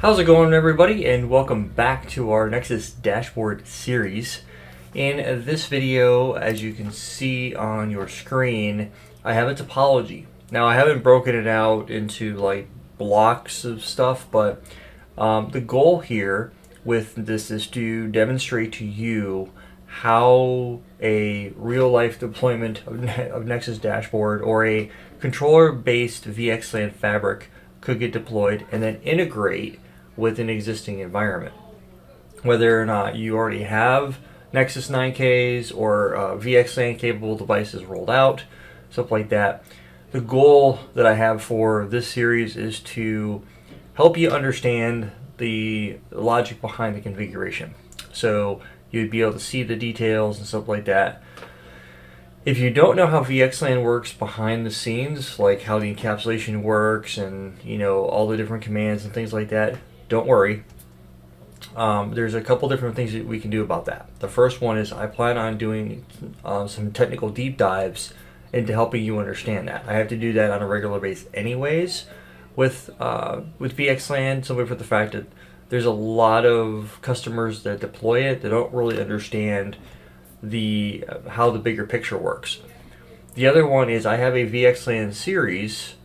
How's it going, everybody, and welcome back to our Nexus dashboard series. In this video, as you can see on your screen, I have a topology. Now, I haven't broken it out into like blocks of stuff, but the goal here with this is to demonstrate to you how a real-life deployment of Nexus dashboard or a controller-based VXLAN fabric could get deployed and then integrate with an existing environment. Whether or not you already have Nexus 9Ks or VXLAN capable devices rolled out, stuff like that. The goal that I have for this series is to help you understand the logic behind the configuration. So you'd be able to see the details and stuff like that. If you don't know how VXLAN works behind the scenes, like how the encapsulation works and all the different commands and things like that, don't worry. There's a couple different things that we can do about that. The first one is I plan on doing some technical deep dives into helping you understand that. I have to do that on a regular basis anyways with VXLAN, simply for the fact that there's a lot of customers that deploy it that don't really understand how the bigger picture works. The other one is I have a VXLAN series.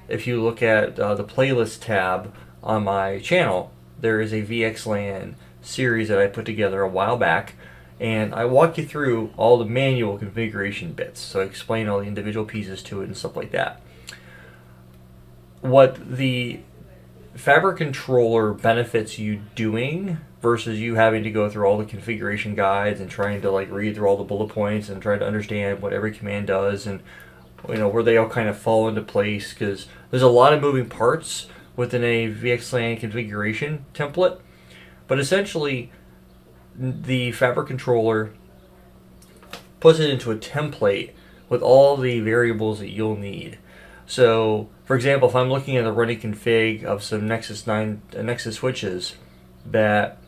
If you look at the playlist tab on my channel, there is a VXLAN series that I put together a while back, and I walk you through all the manual configuration bits. So I explain all the individual pieces to it and stuff like that. What the Fabric controller benefits you doing versus you having to go through all the configuration guides and trying to read through all the bullet points and try to understand what every command does and where they all kind of fall into place, because there's a lot of moving parts within a VXLAN configuration template. But essentially, the Fabric controller puts it into a template with all the variables that you'll need. So, for example, if I'm looking at the running config of some Nexus switches, that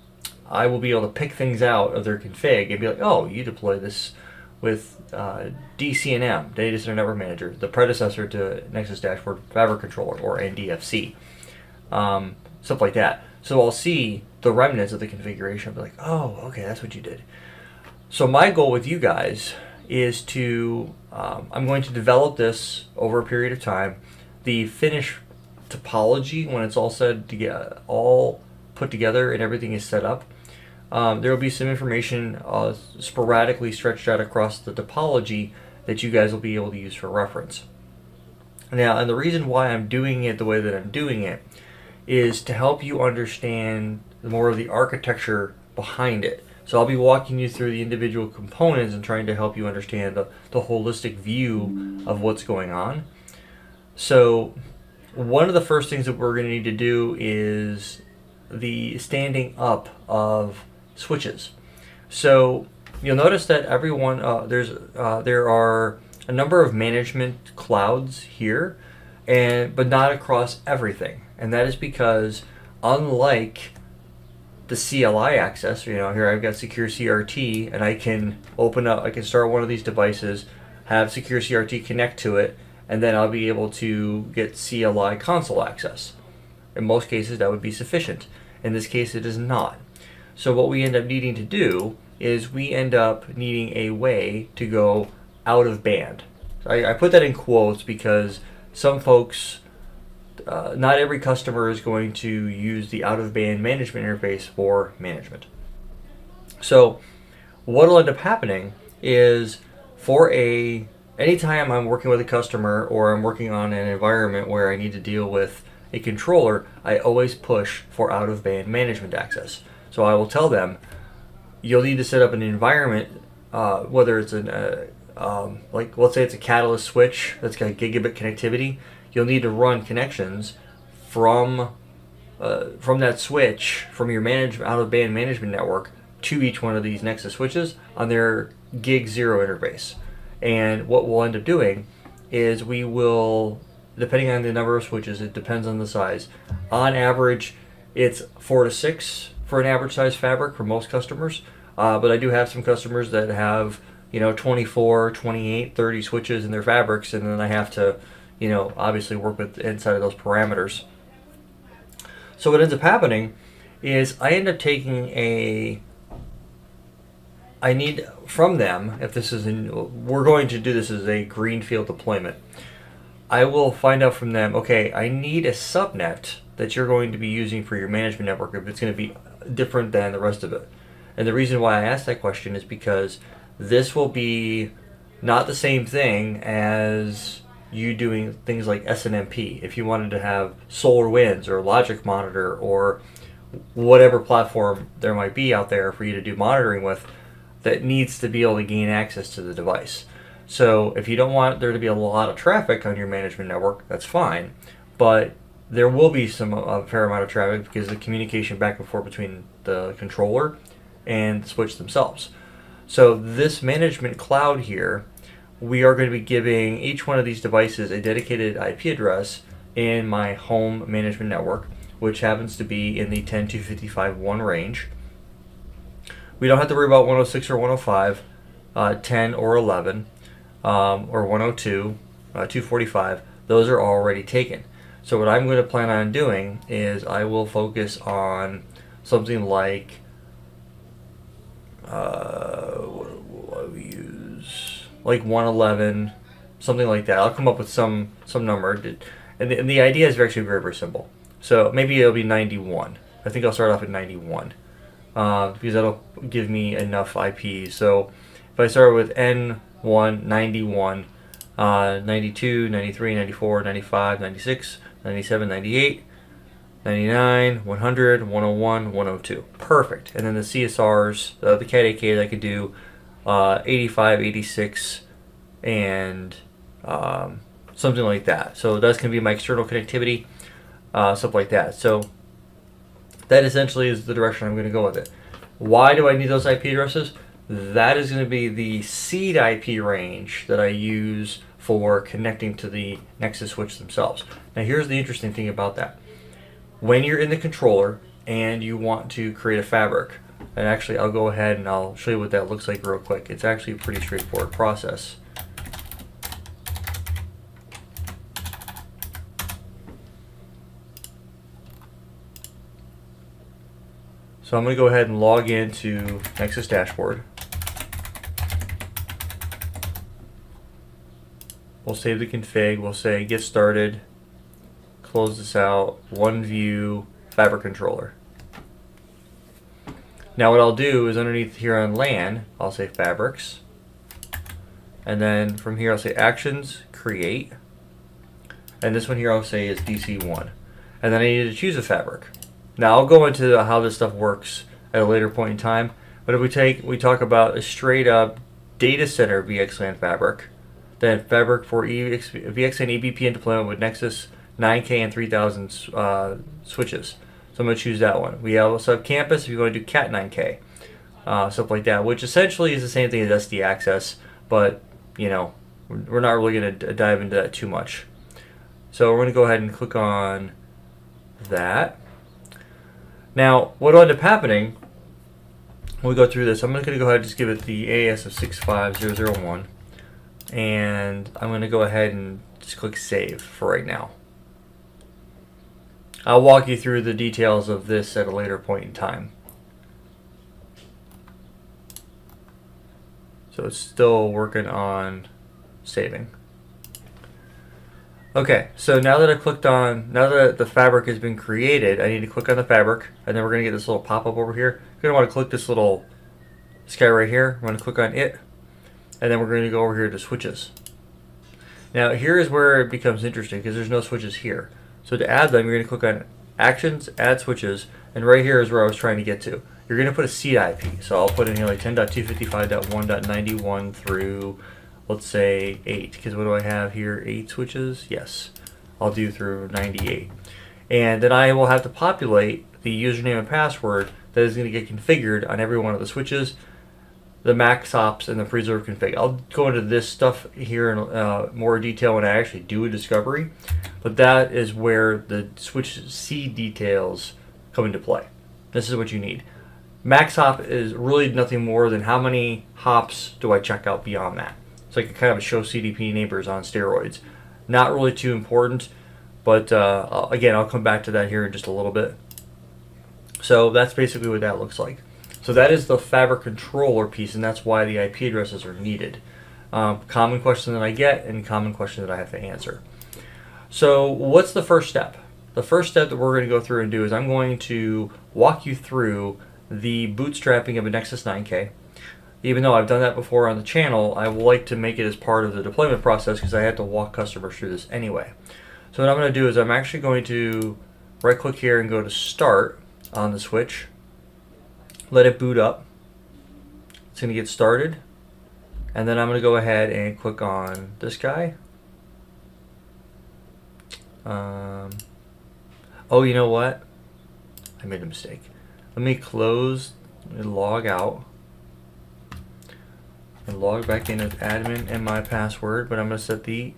I will be able to pick things out of their config and be like, oh, you deploy this with DCNM, Data Center Network Manager, the predecessor to Nexus Dashboard Fabric Controller, or NDFC. Stuff like that. So I'll see the remnants of the configuration. I'll be like, oh, okay, that's what you did. So my goal with you guys is to, I'm going to develop this over a period of time. The finished topology, when it's all said to get all put together and everything is set up, there will be some information sporadically stretched out across the topology that you guys will be able to use for reference. Now, and the reason why I'm doing it the way that I'm doing it is to help you understand more of the architecture behind it. So I'll be walking you through the individual components and trying to help you understand the holistic view of what's going on. So one of the first things that we're going to need to do is the standing up of switches. So you'll notice that everyone there are a number of management clouds here, but not across everything. And that is because, unlike the CLI access, here I've got secure CRT, and I can start one of these devices, have secure CRT connect to it, and then I'll be able to get CLI console access. In most cases, that would be sufficient. In this case, it is not. So what we end up needing to do is we end up needing a way to go out of band. So I put that in quotes because some folks, not every customer is going to use the out-of-band management interface for management. So what will end up happening is anytime I'm working with a customer or I'm working on an environment where I need to deal with a controller, I always push for out-of-band management access. So I will tell them, you'll need to set up an environment, whether it's let's say it's a Catalyst switch that's got gigabit connectivity. You'll need to run connections from that switch, from your out-of-band management network, to each one of these Nexus switches on their Gig 0 interface. And what we'll end up doing is we will, depending on the number of switches, it depends on the size. On average, it's 4 to 6 for an average size fabric for most customers. But I do have some customers that have 24, 28, 30 switches in their fabrics, and then I have to obviously work with inside of those parameters. So what ends up happening is I end up taking I need from them, if this is we're going to do this as a greenfield deployment, I will find out from them, okay, I need a subnet that you're going to be using for your management network if it's going to be different than the rest of it. And the reason why I asked that question is because this will be not the same thing as you doing things like SNMP. If you wanted to have SolarWinds or Logic Monitor or whatever platform there might be out there for you to do monitoring with, that needs to be able to gain access to the device. So if you don't want there to be a lot of traffic on your management network, that's fine. But there will be a fair amount of traffic because the communication back and forth between the controller and the switch themselves. So this management cloud here, we are going to be giving each one of these devices a dedicated IP address in my home management network, which happens to be in the 10.255.1 range. We don't have to worry about 106 or 105, 10 or 11, or 102, 245. Those are already taken. So what I'm going to plan on doing is I will focus on something like what do we use? Like 111, something like that. I'll come up with some number, and the idea is actually very, very simple. So maybe it'll be 91. I think I'll start off at 91 because that'll give me enough IP. So if I start with N1, 91, 92, 93, 94, 95, 96, 97, 98, 99, 100, 101, 102. Perfect. And then the CSRs, the CAT AKs, I could do 85, 86, and something like that. So that's going to be my external connectivity, stuff like that. So that essentially is the direction I'm going to go with it. Why do I need those IP addresses? That is going to be the seed IP range that I use for connecting to the Nexus switch themselves. Now here's the interesting thing about that. When you're in the controller and you want to create a fabric, and actually I'll go ahead and I'll show you what that looks like real quick. It's actually a pretty straightforward process. So I'm going to go ahead and log into Nexus Dashboard. We'll save the config. We'll say get started. Close this out. One view fabric controller. Now what I'll do is underneath here on LAN, I'll say fabrics. And then from here I'll say actions, create. And this one here I'll say is DC1. And then I need to choose a fabric. Now I'll go into how this stuff works at a later point in time. But if we talk about a straight up data center VXLAN fabric, then fabric for VXLAN EVPN deployment with Nexus 9K and 3000 switches. So I'm going to choose that one. We also have campus if you want to do Cat 9K, stuff like that, which essentially is the same thing as SD access, but you know, we're not really going to dive into that too much. So we're going to go ahead and click on that. Now, what will end up happening when we go through this, I'm going to go ahead and just give it the AS of 65001, and I'm going to go ahead and just click save for right now. I'll walk you through the details of this at a later point in time. So it's still working on saving. Okay, so now that now that the fabric has been created, I need to click on the fabric, and then we're going to get this little pop-up over here. You're going to want to click this little guy right here. We're going to click on it, and then we're going to go over here to switches. Now here is where it becomes interesting because there's no switches here. So to add them, you're going to click on Actions, Add Switches, and right here is where I was trying to get to. You're going to put a seed IP. So I'll put in here like 10.255.1.91 through, let's say, 8. Because what do I have here? 8 switches? Yes. I'll do through 98. And then I will have to populate the username and password that is going to get configured on every one of the switches, the max hops, and the preserve config. I'll go into this stuff here in more detail when I actually do a discovery, but that is where the switch C details come into play. This is what you need. Max hop is really nothing more than how many hops do I check out beyond that. It's like a kind of a show CDP neighbors on steroids. Not really too important. But again, I'll come back to that here in just a little bit. So that's basically what that looks like. So that is the Fabric controller piece, and that's why the IP addresses are needed. Common question that I get and common question that I have to answer. So what's the first step? The first step that we're going to go through and do is I'm going to walk you through the bootstrapping of a Nexus 9K. Even though I've done that before on the channel, I would like to make it as part of the deployment process because I have to walk customers through this anyway. So what I'm going to do is I'm actually going to right click here and go to Start on the switch. Let it boot up. It's going to get started. And then I'm going to go ahead and click on this guy. Oh, you know what? I made a mistake. Let me close and log out. And log back in as admin and my password, but I'm going to set the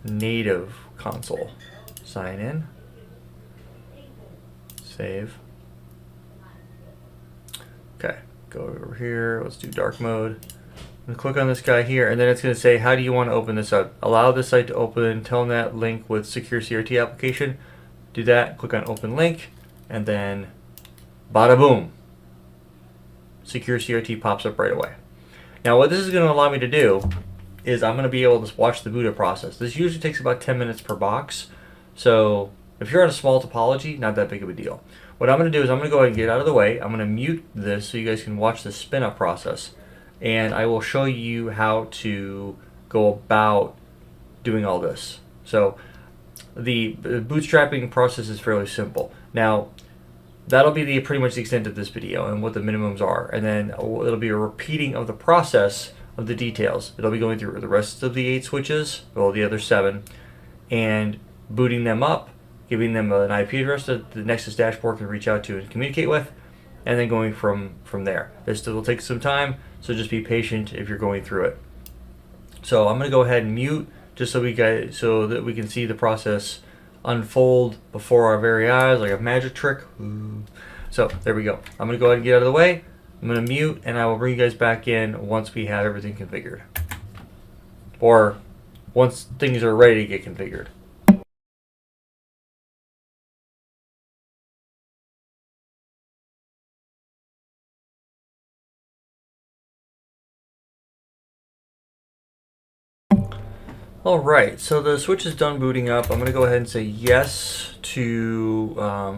native console. Sign in. Save. Okay, go over here. Let's do dark mode. I'm going to click on this guy here, and then it's going to say, how do you want to open this up? Allow this site to open Telnet link with secure CRT application. Do that, click on open link, and then bada boom. Secure CRT pops up right away. Now what this is going to allow me to do is I'm going to be able to watch the boot up process. This usually takes about 10 minutes per box. So if you're on a small topology, not that big of a deal. What I'm going to do is I'm going to go ahead and get out of the way. I'm going to mute this so you guys can watch the spin up process. And I will show you how to go about doing all this. So the bootstrapping process is fairly simple. Now that'll be pretty much the extent of this video and what the minimums are. And then it'll be a repeating of the process of the details. It'll be going through the rest of the 8 switches, well the other 7, and booting them up, giving them an IP address that the Nexus dashboard can reach out to and communicate with, and then going from there. This still will take some time, so just be patient if you're going through it. So I'm going to go ahead and mute just so that we can see the process unfold before our very eyes like a magic trick. Ooh. So there we go. I'm going to go ahead and get out of the way. I'm going to mute, and I will bring you guys back in once we have everything configured, or once things are ready to get configured. Alright, so the switch is done booting up. I'm going to go ahead and say yes to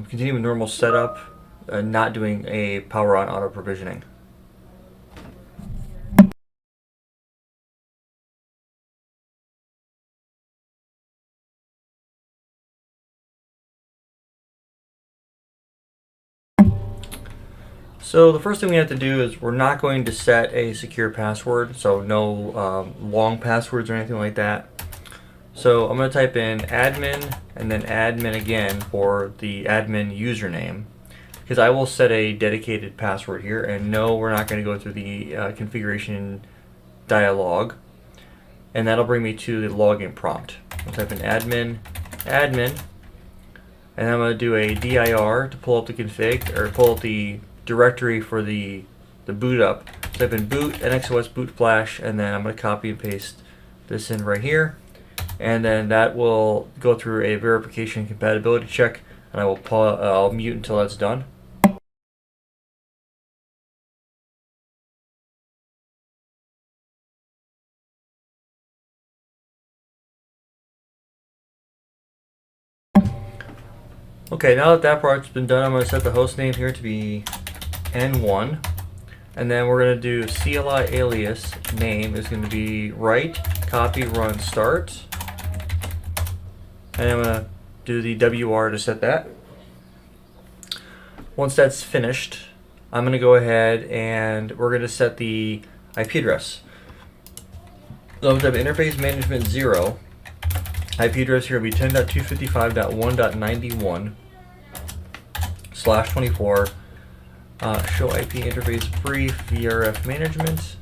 continue with normal setup, not doing a power on auto provisioning. So the first thing we have to do is we're not going to set a secure password, so no long passwords or anything like that. So I'm going to type in admin and then admin again for the admin username, because I will set a dedicated password here, and no, we're not going to go through the configuration dialog, and that'll bring me to the login prompt. I'll type in admin, and I'm going to do a dir to pull up the config, or pull up the directory for the boot up. Type in boot, NXOS boot flash, and then I'm going to copy and paste this in right here. And then that will go through a verification compatibility check, and I'll mute until that's done. Okay, now that that part's been done, I'm going to set the host name here to be N1, and then we're going to do CLI alias name is going to be write copy run start. And I'm going to do the WR to set that. Once that's finished, I'm going to go ahead and we're going to set the IP address. So I'm going to have interface management 0. IP address here will be 10.255.1.91/24. Show IP interface brief VRF management.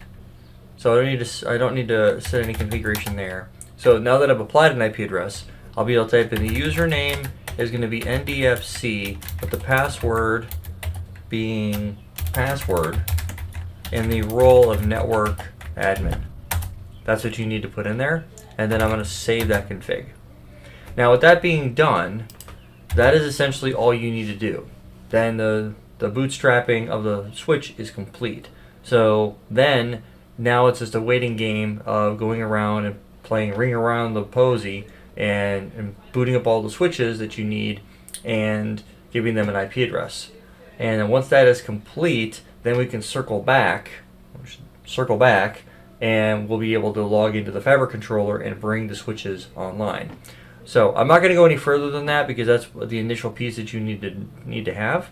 So I don't need to set any configuration there. So now that I've applied an IP address, I'll be able to type in the username is going to be NDFC, with the password being password, and the role of network admin. That's what you need to put in there, and then I'm going to save that config. Now with that being done, that is essentially all you need to do. Then the bootstrapping of the switch is complete. So then, now it's just a waiting game of going around and playing Ring Around the Posy and booting up all the switches that you need and giving them an IP address. And then once that is complete, then we can circle back, and we'll be able to log into the Fabric controller and bring the switches online. So I'm not going to go any further than that because that's the initial piece that you need to have.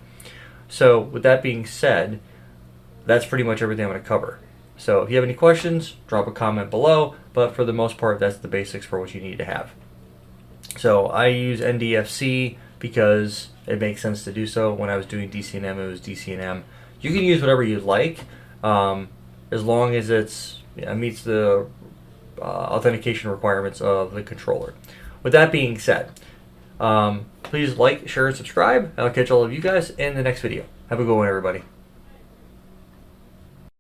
So with that being said, that's pretty much everything I'm going to cover. So if you have any questions, drop a comment below, but for the most part, that's the basics for what you need to have. So I use NDFC because it makes sense to do so. When I was doing DCNM, it was DCNM. You can use whatever you like, as long as it meets the authentication requirements of the controller. With that being said, please like, share, and subscribe. I'll catch all of you guys in the next video. Have a good one, everybody.